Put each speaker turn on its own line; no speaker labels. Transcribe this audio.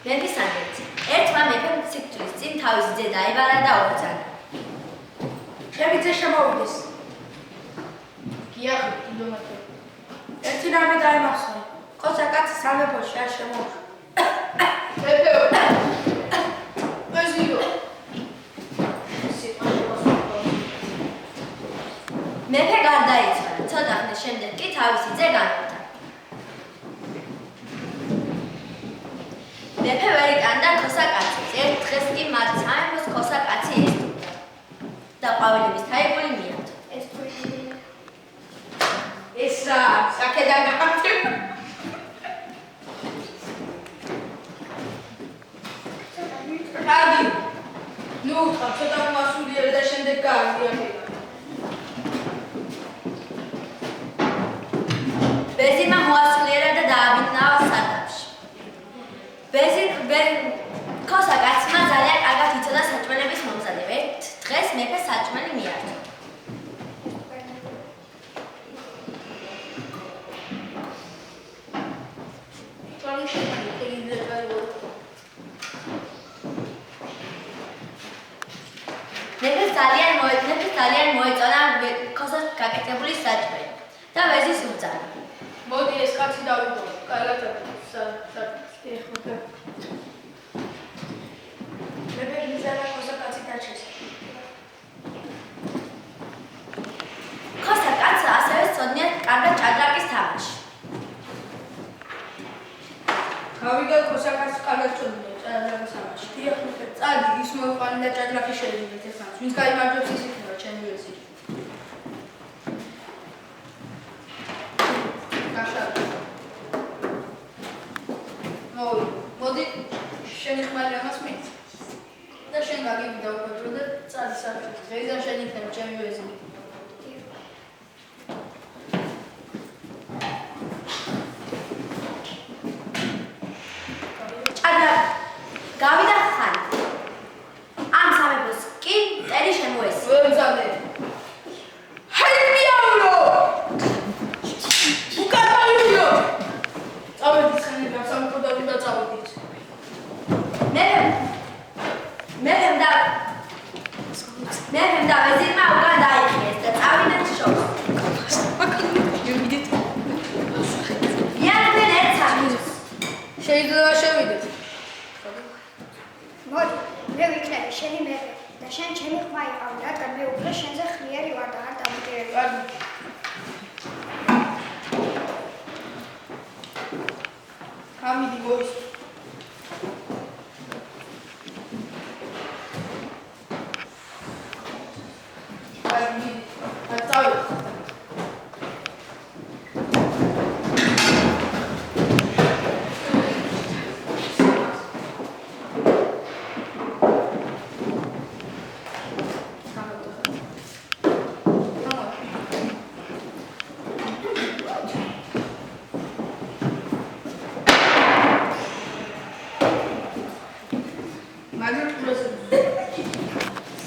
მეფის ანგელოზი. ერთმა მეფემ სიკვდილის წინ თავისი ძე დაიბარა და ორბრძანა.
ჩემი ძე შემოვიდეს.
გიახი, ილომათო.
ერთი რამე დაემახსოვრე. ყოცა კაცი სამეფოში არ შემოუშვი.
მეფეო. მეზიო.
მეფე გარდაიცვალა. ცოტა ხნის შემდეგ კი თავისი ძე განუვდა. მეფე ვერ იტანდა ქოსაკაცებს. ერთ დღეს კი მათ სამეფოს ქოსაკაცი ესტუმრა და ყვავილების თაიგული მიართო.
ეს რა, აქედან გამწევ. კარგი. ნუ უთხრა, ცოტა მასულიერე და შემდეგ გააგზავნე.
ბეზირმა მოასულიერა და დააბინავა სადამში. ქოსაკაცმა ძალიან კარგად იცოდა საჭმელების მომზადება. ერთ დღეს მეფე საჭმელი მიართო. მეფეს ძალიან მოეწონა ქოსას გაკეთებული საჭმელი და ვეზის უბრძანა.
მოდი ეს კაცი დავიდო. კარგად
მეფე მიზანა ქოსაკაცი დაჩეს.
ქოსაკაცს ასევე სწოდნია კარგად ჭადრაკის თამაში.
გავიგე ქოსაკაცს კარგად წოდნია ჭადრაკის თამაში.
დიახ მეფე.
წადი ის მოიყვანე და ჭადრაკი შევიდეთ ერთმანეთს. ვინც გაიმარჯვებს ის იქნება ჩემი ვეზირი. მოდი შენი ხმალი ამას მიიწ და შენ გაგები დაუკვეთრო და წადი საჭმელს. დღეიდან შენ იქნება ჩემი ვეზირი.
გავიდა ხანი. ამ სამეფოს კი მტერი შემოესია.
ვერ მზადე. ჰაიდიაულო! უკანალიო! წავედი ხანი გასამხო და უნდა წავედით.
მეფემ და ვეზირმა უკან დაიხიეს და წავიდნენ შობს. მიანებდნენ ერთ სამის.
შეიძლება შევიდეთ.
მოდი, მე ვიქნები შენი მეფე და შენ ჩემი ხმა იყავი, რადგან მე უკვე შენზე ხლიერი ვარ და არ დამკვირვებელი.
კარგი. ამიდი მოისმინე.